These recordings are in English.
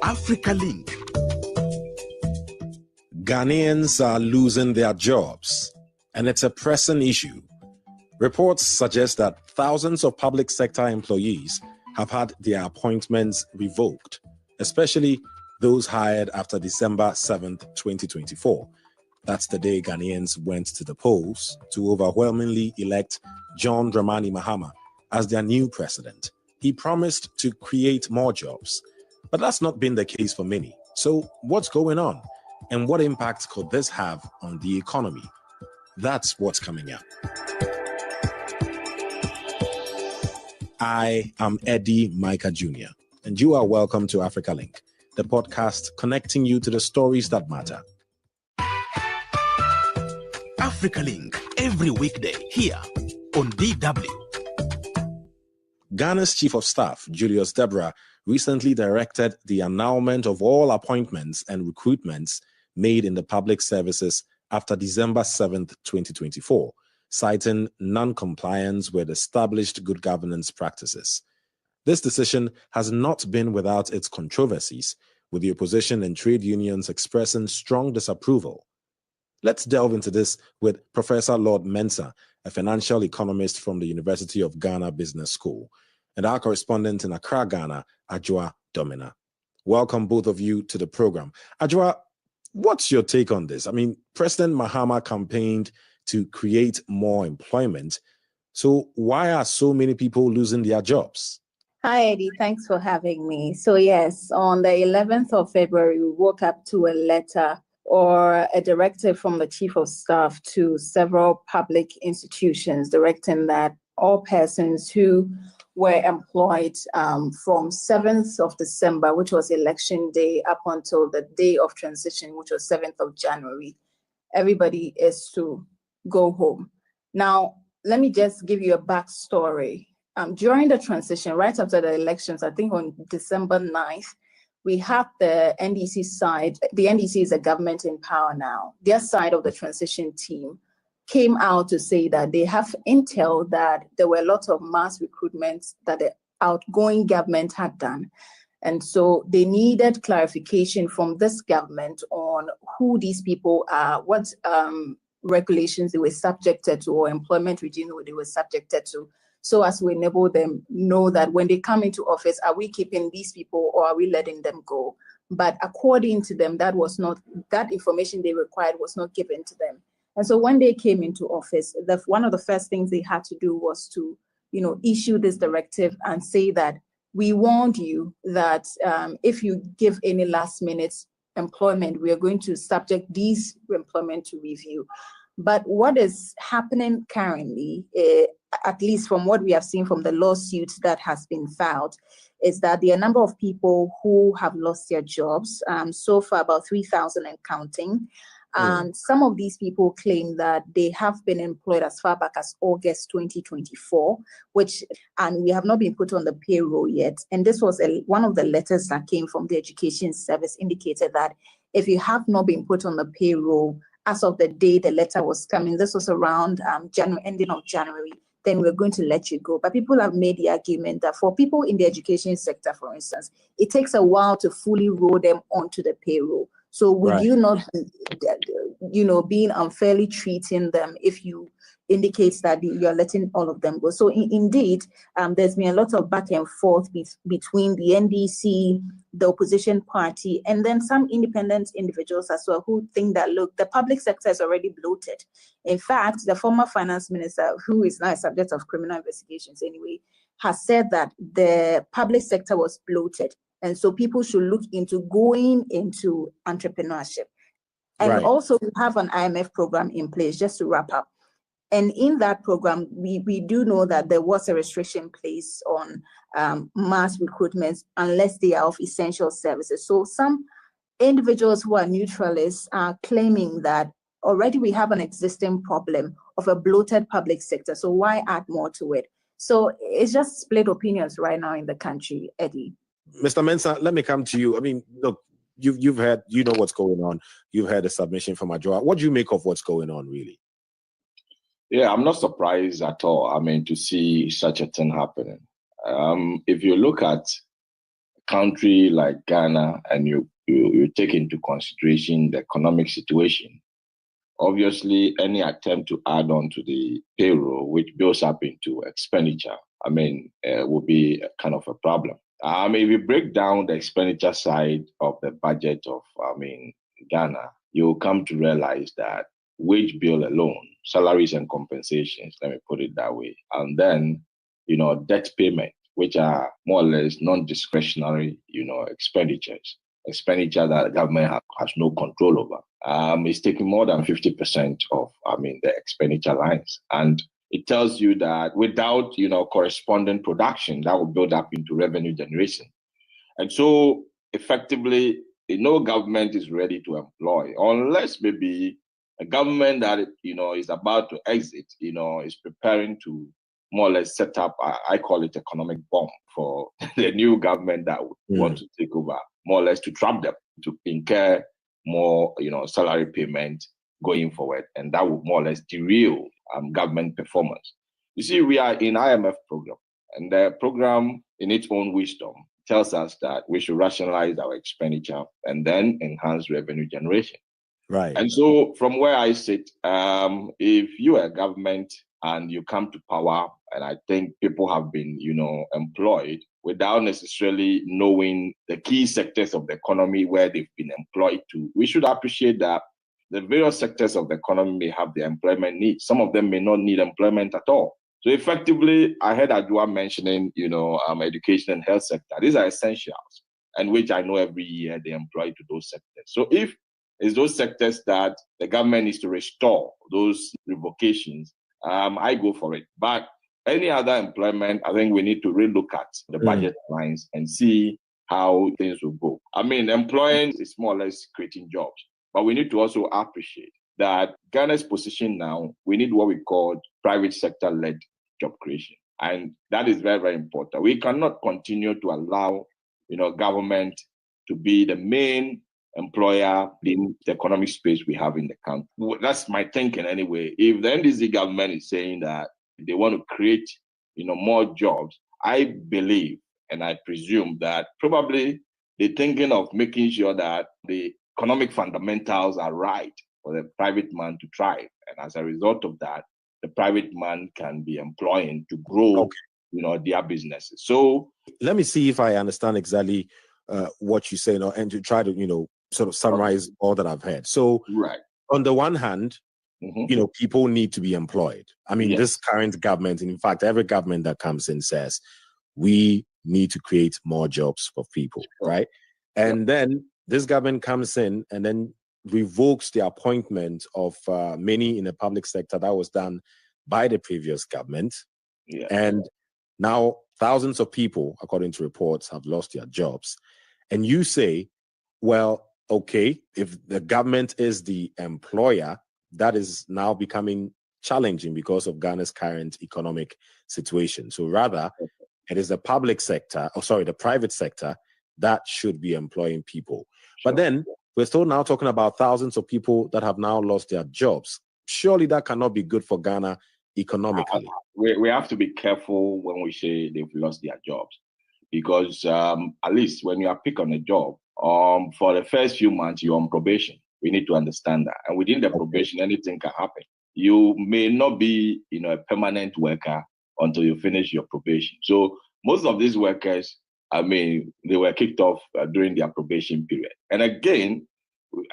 Africa Link. Ghanaians are losing their jobs, and it's a pressing issue. Reports suggest that thousands of public sector employees have had their appointments revoked, especially those hired after December 7th, 2024. That's the day Ghanaians went to the polls to overwhelmingly elect John Mahama as their new president. He promised to create more jobs, but that's not been the case for many. So what's going on? And what impact could this have on the economy? That's what's coming up. I am Eddy Micah Jr., and you are welcome to Africa Link, the podcast connecting you to the stories that matter. Africa Link, every weekday here on DW. Ghana's Chief of Staff, Julius Deborah, recently directed the annulment of all appointments and recruitments made in the public services after December 7th, 2024, citing non-compliance with established good governance practices. This decision has not been without its controversies, with the opposition and trade unions expressing strong disapproval. Let's delve into this with Professor Lord Mensah, a financial economist from the University of Ghana Business School, and our correspondent in Accra, Ghana, Adwoa Domena. Welcome both of you to the program. Adwoa, what's your take on this? I mean, President Mahama campaigned to create more employment. So why are so many people losing their jobs? Hi, Eddy. Thanks for having me. So yes, on the 11th of February, we woke up to a letter or a directive from the Chief of Staff to several public institutions directing that all persons who were employed from 7th of December, which was election day, up until the day of transition, which was 7th of January, everybody is to go home. Now, let me just give you a backstory. During the transition, right after the elections, I think on December 9th, we have the NDC side. The NDC is a government in power now. Their side of the transition team came out to say that they have intel that there were a lot of mass recruitments that the outgoing government had done. And so they needed clarification from this government on who these people are, what regulations they were subjected to, or employment regime they were subjected to, so as to enable them know that when they come into office, are we keeping these people or are we letting them go? But according to them, that information they required was not given to them. And so when they came into office, one of the first things they had to do was to, issue this directive and say that we warned you that if you give any last minute employment, we are going to subject these employment to review. But what is happening currently, at least from what we have seen from the lawsuit that has been filed, is that there are a number of people who have lost their jobs, so far about 3,000 and counting. And some of these people claim that they have been employed as far back as August 2024, and we have not been put on the payroll yet. And this was one of the letters that came from the Education Service indicated that if you have not been put on the payroll as of the day the letter was coming, this was around ending of January, then we're going to let you go. But people have made the argument that for people in the education sector, for instance, it takes a while to fully roll them onto the payroll. So would you not, being unfairly treating them if you indicates that you're letting all of them go? So indeed, there's been a lot of back and forth between the NDC, the opposition party, and then some independent individuals as well who think that, look, the public sector is already bloated. In fact, the former finance minister, who is now a subject of criminal investigations anyway, has said that the public sector was bloated. And so people should look into going into entrepreneurship. And also we have an IMF program in place, just to wrap up. And in that program, we do know that there was a restriction placed on mass recruitments unless they are of essential services. So some individuals who are neutralists are claiming that already we have an existing problem of a bloated public sector. So why add more to it? So it's just split opinions right now in the country, Eddy. Mr. Mensah, let me come to you. I mean, look, you've heard, what's going on. You've heard a submission from Adwoa. What do you make of what's going on, really? Yeah, I'm not surprised at all. I mean, to see such a thing happening. If you look at country like Ghana and you take into consideration the economic situation, obviously any attempt to add on to the payroll, which builds up into expenditure, will be kind of a problem. If you break down the expenditure side of the budget of, Ghana, you'll come to realize that wage bill alone, salaries and compensations, let me put it that way, and then, debt payment, which are more or less non-discretionary, expenditure that the government has no control over. It's taking more than 50% of, the expenditure lines. And it tells you that without, corresponding production, that will build up into revenue generation. And so effectively, no government is ready to employ, unless maybe a government that, is about to exit, is preparing to more or less set up, I call it economic bomb for the new government that would want to take over, more or less to trap them, to incur more, salary payment going forward. And that would more or less derail government performance. You see, we are in IMF program, and the program in its own wisdom tells us that we should rationalize our expenditure and then enhance revenue generation. Right. And so from where I sit, if you are a government and you come to power, and I think people have been, employed without necessarily knowing the key sectors of the economy where they've been employed to, we should appreciate that the various sectors of the economy may have their employment needs. Some of them may not need employment at all. So effectively, I heard Adwoa mentioning, education and health sector. These are essentials, and which I know every year they employ to those sectors. So if it's those sectors that the government needs to restore those revocations, I go for it. But any other employment, I think we need to relook at the budget lines and see how things will go. Employing is more or less creating jobs, but we need to also appreciate that Ghana's position now, we need what we call private sector-led job creation. And that is very, very important. We cannot continue to allow, government to be the main employer in the economic space we have in the country. That's my thinking anyway. If the NDC government is saying that they want to create, more jobs, I believe and I presume that probably they're thinking of making sure that the economic fundamentals are right for the private man to thrive. And as a result of that, the private man can be employing to grow, their businesses. So let me see if I understand exactly what you say now, and to try to, sort of summarize all that I've heard. So on the one hand, people need to be employed. This current government, and in fact, every government that comes in says, we need to create more jobs for people, right? And then this government comes in and then revokes the appointment of many in the public sector that was done by the previous government. And now thousands of people, according to reports, have lost their jobs. And you say, well, okay, if the government is the employer, that is now becoming challenging because of Ghana's current economic situation. So rather, it is the the private sector that should be employing people. But then we're still now talking about thousands of people that have now lost their jobs. Surely that cannot be good for Ghana economically. We have to be careful when we say they've lost their jobs, because at least when you are picked on a job, for the first few months, you're on probation. We need to understand that. And within the probation, anything can happen. You may not be, a permanent worker until you finish your probation. So most of these workers, they were kicked off during their probation period. And again,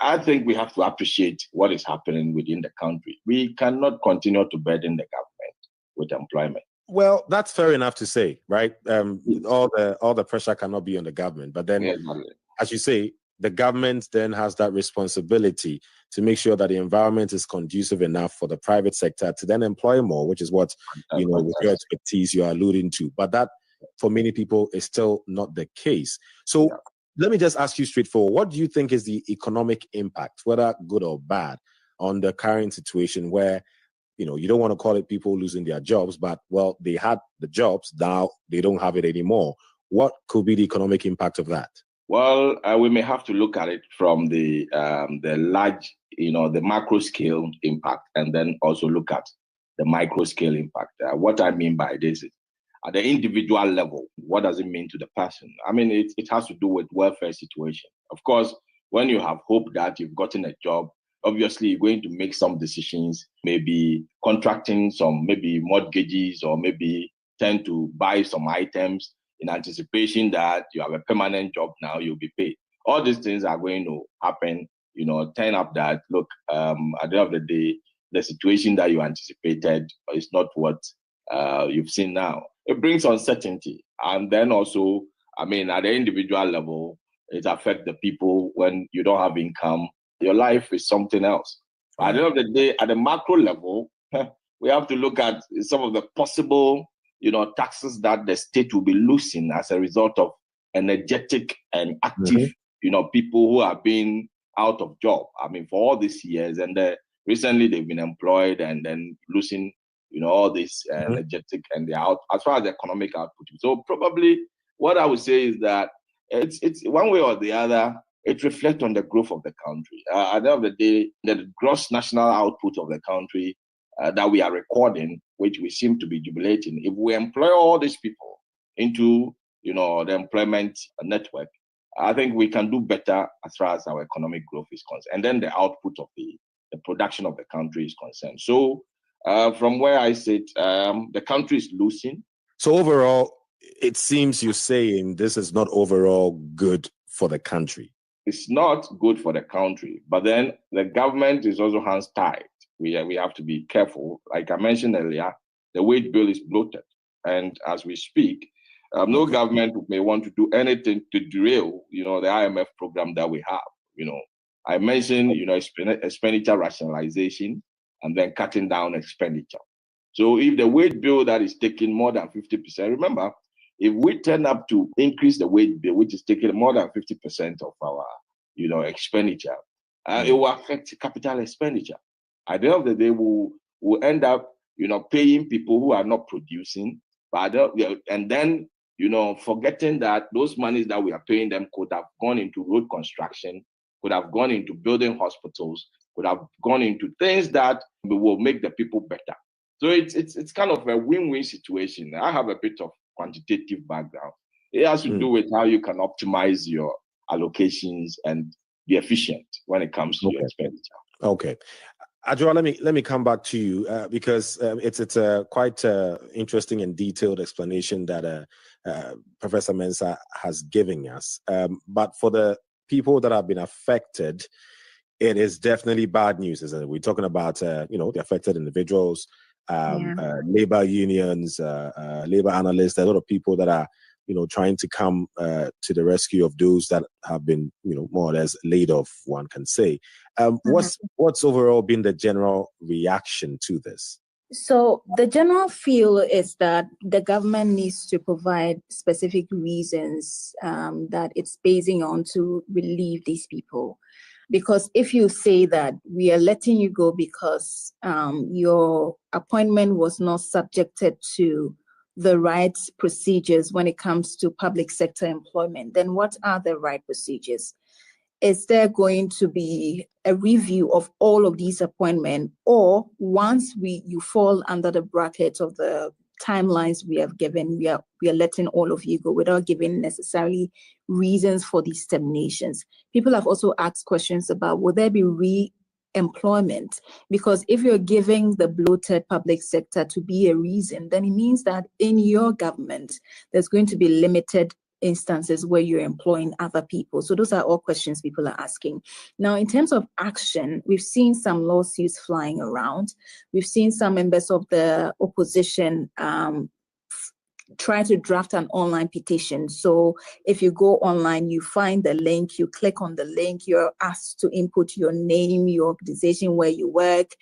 I think we have to appreciate what is happening within the country. We cannot continue to burden the government with employment. Well, that's fair enough to say, right? All the pressure cannot be on the government. But then, as you say, the government then has that responsibility to make sure that the environment is conducive enough for the private sector to then employ more, which is what, with your expertise you're alluding to. But that, for many people, is still not the case. So let me just ask you straightforward, what do you think is the economic impact, whether good or bad, on the current situation where, you don't want to call it people losing their jobs, but, well, they had the jobs, now they don't have it anymore. What could be the economic impact of that? Well, we may have to look at it from the large, the macro scale impact, and then also look at the micro scale impact. What I mean by this is, at the individual level, what does it mean to the person? I mean, it has to do with welfare situation. Of course, when you have hope that you've gotten a job, obviously you're going to make some decisions, maybe contracting some, maybe mortgages, or maybe tend to buy some items in anticipation that you have a permanent job now, you'll be paid. All these things are going to happen, turn up that, look, at the end of the day, the situation that you anticipated is not what you've seen now. It brings uncertainty. And then also, I mean, at the individual level, it affects the people when you don't have income. Your life is something else. At the end of the day, at the macro level, we have to look at some of the possible, taxes that the state will be losing as a result of energetic and active, people who have been out of job. I mean, for all these years, and recently they've been employed and then losing, all this energetic, and they're out as far as the economic output. So probably what I would say is that it's one way or the other, it reflects on the growth of the country. At the end of the day, the gross national output of the country that we are recording, which we seem to be jubilating, if we employ all these people into, the employment network, I think we can do better as far as our economic growth is concerned, and then the output of the production of the country is concerned. So from where I sit, the country is losing. So overall, it seems you're saying this is not overall good for the country. It's not good for the country, but then the government is also hands tied. We have to be careful. Like I mentioned earlier, the wage bill is bloated. And as we speak, no government may want to do anything to derail, the IMF program that we have. I mentioned, expenditure rationalization and then cutting down expenditure. So if the wage bill that is taking more than 50%, remember, if we turn up to increase the wage bill, which is taking more than 50% of our, expenditure, it will affect capital expenditure. At the end of the day, we'll end up, paying people who are not producing, and then, forgetting that those monies that we are paying them could have gone into road construction, could have gone into building hospitals, could have gone into things that will make the people better. So it's kind of a win-win situation. I have a bit of quantitative background. It has to do with how you can optimize your allocations and be efficient when it comes to your expenditure. Okay. Adwoa, let me come back to you because it's a quite interesting and detailed explanation that Professor Mensah has given us. But for the people that have been affected, it is definitely bad news, isn't it? We're talking about the affected individuals, labor unions, labor analysts, a lot of people that are trying to come to the rescue of those that have been more or less laid off, one can say. What's overall been the general reaction to this? So the general feel is that the government needs to provide specific reasons that it's basing on to relieve these people. Because if you say that we are letting you go because your appointment was not subjected to the right procedures when it comes to public sector employment, then what are the right procedures? Is there going to be a review of all of these appointments, or once you fall under the bracket of the timelines we have given, we are letting all of you go without giving necessarily reasons for these terminations? People have also asked questions about, will there be re-employment? Because if you're giving the bloated public sector to be a reason, then it means that in your government, there's going to be limited instances where you're employing other people. So those are all questions people are asking. Now, in terms of action, we've seen some lawsuits flying around. We've seen some members of the opposition try to draft an online petition. So if you go online, you find the link, you click on the link, you're asked to input your name, your organization, where you work,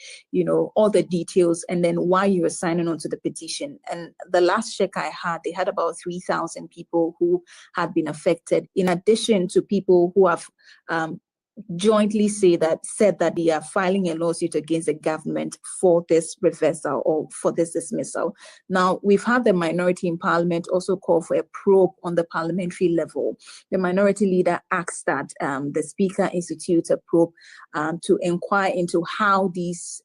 all the details, and then why you're signing on to the petition. And the last check I had, they had about 3,000 people who had been affected, in addition to people who have jointly said that they are filing a lawsuit against the government for this reversal or for this dismissal. Now, we've had the minority in parliament also call for a probe on the parliamentary level. The minority leader asked that the speaker institute a probe to inquire into how these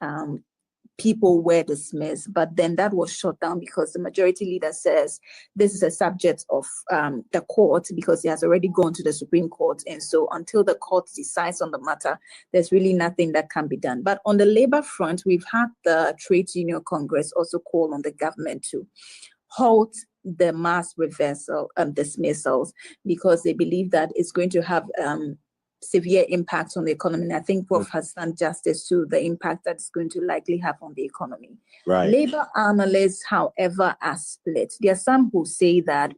people were dismissed, but then that was shut down because the majority leader says this is a subject of the court because it has already gone to the Supreme Court. And so until the court decides on the matter, there's really nothing that can be done. But on the labor front, we've had the Trades Union Congress also call on the government to halt the mass reversal dismissals because they believe that it's going to have severe impact on the economy. And I think Prof has done justice to the impact that it's going to likely have on the economy. Right. Labor analysts, however, are split. There are some who say that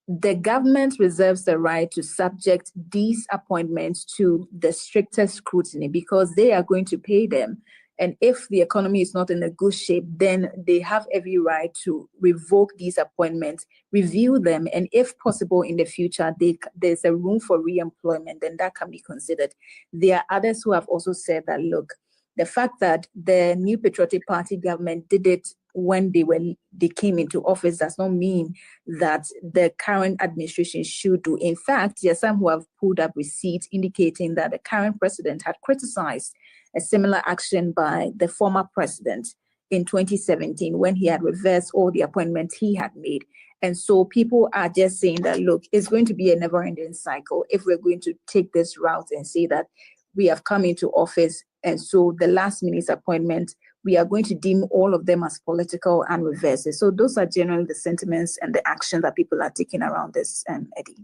the government reserves the right to subject these appointments to the strictest scrutiny because they are going to pay them. And if the economy is not in a good shape, then they have every right to revoke these appointments, review them, and if possible in the future, there's a room for re-employment, then that can be considered. There are others who have also said that, look, the fact that the New Patriotic Party government did it when they came into office does not mean that the current administration should do. In fact, there are some who have pulled up receipts indicating that the current president had criticized a similar action by the former president in 2017 when he had reversed all the appointments he had made. And so people are just saying that, look, it's going to be a never-ending cycle if we're going to take this route and say that we have come into office. And so the last minute's appointment, we are going to deem all of them as political and reverse it. So those are generally the sentiments and the action that people are taking around this, Eddy.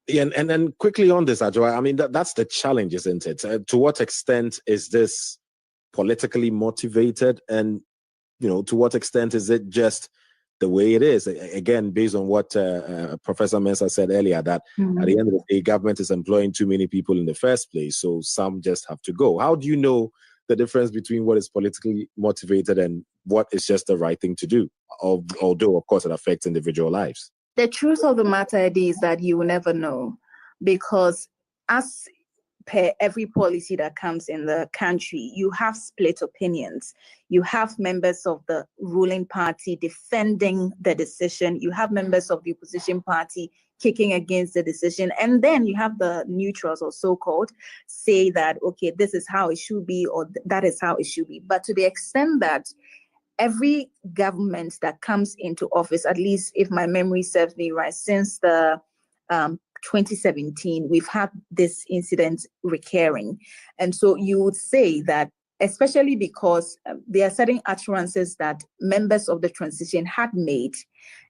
Yeah, and then quickly on this, Adwoa, I mean, that's the challenge, isn't it? To what extent is this politically motivated? And, to what extent is it just the way it is? Again, based on what Professor Mensah said earlier, that at the end of the day, government is employing too many people in the first place, so some just have to go. How do you know the difference between what is politically motivated and what is just the right thing to do? Although, of course, it affects individual lives. The truth of the matter, Eddy, is that you will never know because as per every policy that comes in the country, you have split opinions. You have members of the ruling party defending the decision. You have members of the opposition party kicking against the decision. And then you have the neutrals or so-called say that, okay, this is how it should be or that is how it should be. But to the extent that every government that comes into office, at least if my memory serves me right, since the 2017, we've had this incident recurring. And so you would say that, especially because there are certain utterances that members of the transition had made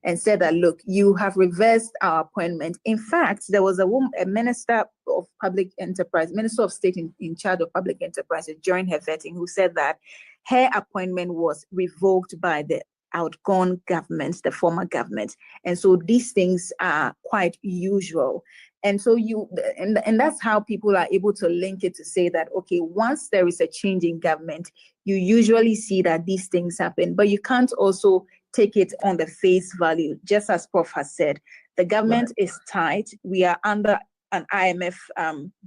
and said that, look, you have reversed our appointment. In fact, there was a minister of public enterprise, minister of state in charge of public enterprises during her vetting, who said that her appointment was revoked by the outgone government, the former government. And so these things are quite usual. And so and that's how people are able to link it to say that, okay, once there is a change in government, you usually see that these things happen, but you can't also take it on the face value. Just as Prof has said, the government is tight. We are under an IMF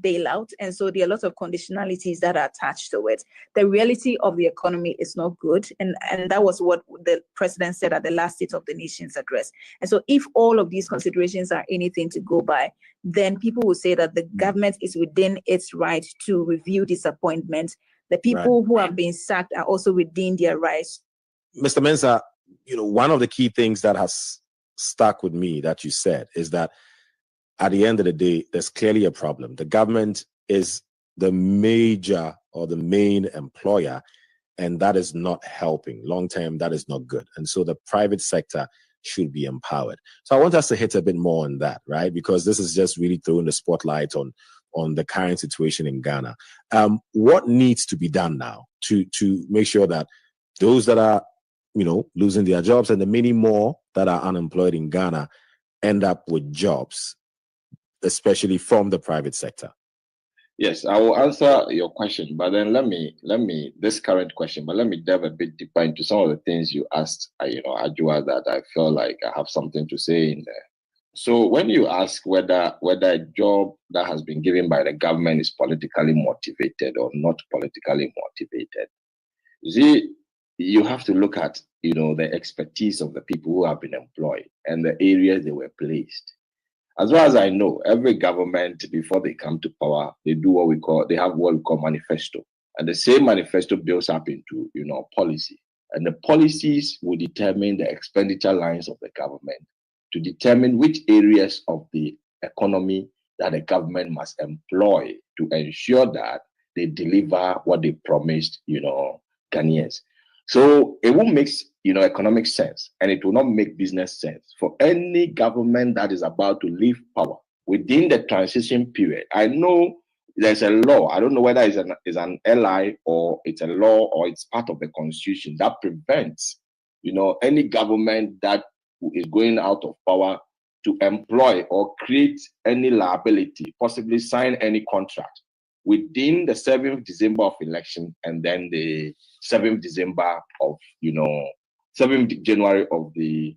bailout. And so there are lots of conditionalities that are attached to it. The reality of the economy is not good. And that was what the president said at the last State of the Nation's address. And so if all of these considerations are anything to go by, then people will say that the government is within its right to review disappointment. The people who have been sacked are also within their rights. Mr. Mensah, one of the key things that has stuck with me that you said is that at the end of the day, there's clearly a problem. The government is the major or the main employer, and that is not helping. Long term, that is not good. And so the private sector should be empowered. So I want us to hit a bit more on that, right? Because this is just really throwing the spotlight on the current situation in Ghana. What needs to be done now to make sure that those that are, losing their jobs and the many more that are unemployed in Ghana end up with jobs, especially from the private sector? Yes, I will answer your question, but then let me this current question, but let me delve a bit deeper into some of the things you asked, Adwoa, that I feel like I have something to say in there. So when you ask whether a job that has been given by the government is politically motivated or not politically motivated, you have to look at, the expertise of the people who have been employed and the areas they were placed. As far as I know, every government, before they come to power, they have what we call manifesto. And the same manifesto builds up into, policy. And the policies will determine the expenditure lines of the government to determine which areas of the economy that the government must employ to ensure that they deliver what they promised, Ghanaians. So it will make, economic sense, and it will not make business sense for any government that is about to leave power within the transition period. I know there's a law. I don't know whether it's an LI or it's a law or it's part of the constitution that prevents, any government that is going out of power to employ or create any liability, possibly sign any contract within the 7th December of election and then the 7th December of, 7th January of the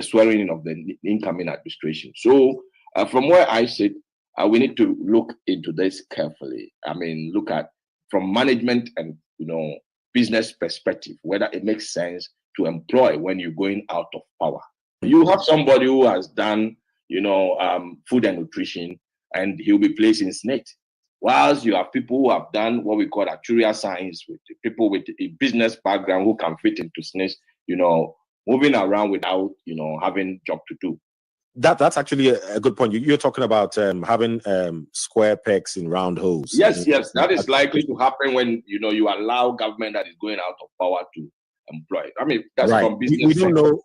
swearing in of the incoming administration. So from where I sit, we need to look into this carefully. I mean, look at from management and, business perspective, whether it makes sense to employ when you're going out of power. You have somebody who has done, food and nutrition, and he'll be placed in SNIT. Whilst you have people who have done what we call actuarial science, with people with a business background who can fit into SNIT, moving around without, having job to do. That's actually a good point. You're talking about having square pegs in round holes. Yes, that is likely to happen when you allow government that is going out of power to employ. I mean, that's right. From business. We don't know.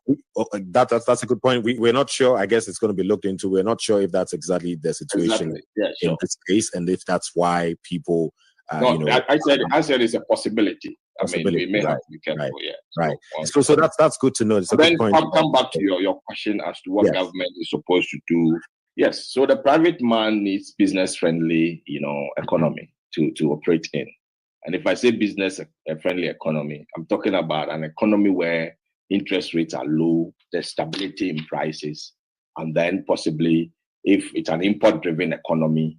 That's a good point. We're not sure. I guess it's going to be looked into. We're not sure if that's exactly the situation in this case, and if that's why people. I said it's a possibility. I mean, we may have to be careful. Right. So that's good to know. It's a good point. Come back to your question as to what government is supposed to do. Yes. So the private man needs business-friendly, economy to operate in. And if I say business-friendly economy, I'm talking about an economy where interest rates are low, there's stability in prices, and then possibly, if it's an import-driven economy,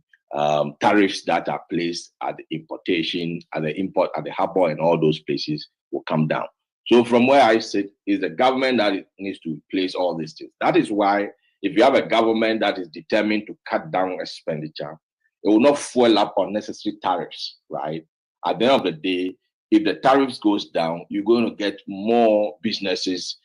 tariffs that are placed at the importation, at the harbor, and all those places will come down. So from where I sit, is the government that needs to place all these things. That is why if you have a government that is determined to cut down expenditure, it will not fuel up unnecessary tariffs, right? At the end of the day, if the tariffs goes down, you're going to get more businesses,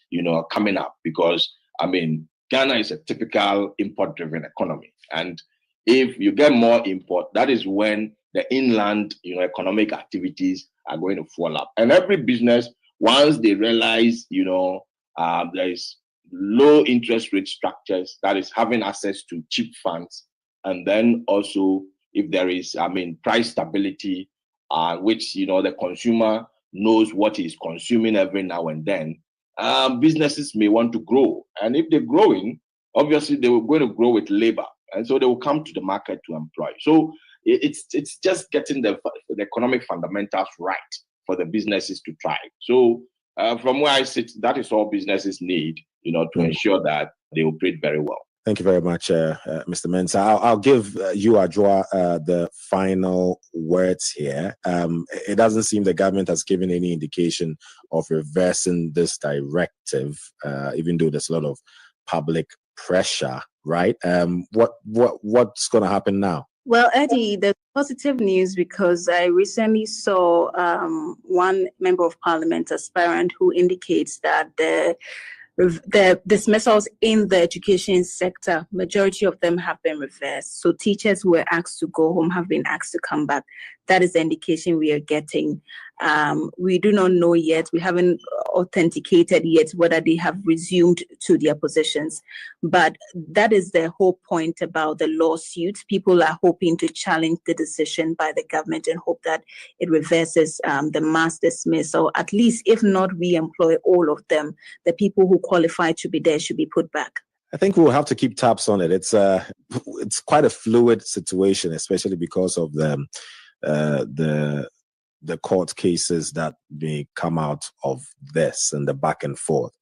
coming up, because Ghana is a typical import-driven economy, and if you get more import, that is when the inland, economic activities are going to fall up. And every business, once they realize, there is low interest rate structures, that is having access to cheap funds, and then also if there is, price stability, which, the consumer knows what he's consuming every now and then, businesses may want to grow. And if they're growing, obviously they were going to grow with labor. And so they will come to the market to employ. So it's just getting the economic fundamentals right for the businesses to thrive. So from where I sit, that is all businesses need, to ensure that they operate very well. Thank you very much, Mr. Mensah. I'll give you, Adwoa, the final words here. It doesn't seem the government has given any indication of reversing this directive, even though there's a lot of public pressure, right? What's going to happen now? Well, Eddie, the positive news, because I recently saw one member of parliament, aspirant, who indicates that the dismissals in the education sector, majority of them have been reversed. So teachers who were asked to go home have been asked to come back. That is the indication we are getting. We do not know yet. We haven't authenticated yet whether they have resumed to their positions. But that is the whole point about the lawsuit. People are hoping to challenge the decision by the government and hope that it reverses the mass dismissal. At least, if not re-employ all of them, the people who qualify to be there should be put back. I think we'll have to keep tabs on it. It's quite a fluid situation, especially because of the court cases that may come out of this and the back and forth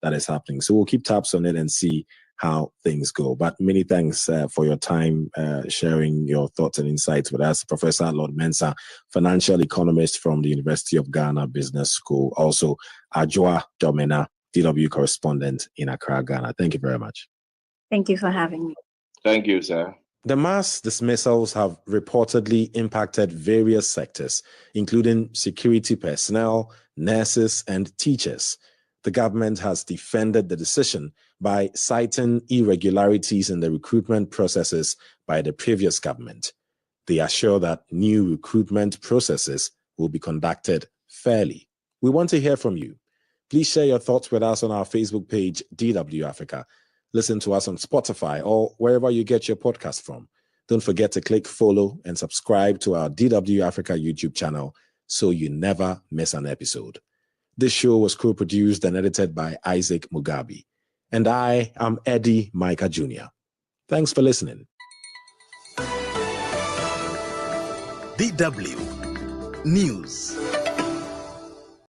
that is happening. So we'll keep tabs on it and see how things go. But many thanks for your time, sharing your thoughts and insights with us. Professor Lord Mensah, financial economist from the University of Ghana Business School. Also, Adwoa Domena, DW correspondent in Accra, Ghana. Thank you very much. Thank you for having me. Thank you, sir. The mass dismissals have reportedly impacted various sectors, including security personnel, nurses, and teachers. The government has defended the decision by citing irregularities in the recruitment processes by the previous government. They assure that new recruitment processes will be conducted fairly. We want to hear from you. Please share your thoughts with us on our Facebook page, DW Africa. Listen to us on Spotify or wherever you get your podcast from. Don't forget to click follow and subscribe to our DW Africa YouTube channel so you never miss an episode. This show was co-produced and edited by Isaac Mugabe. And I am Eddy Micah Jr. Thanks for listening. DW News.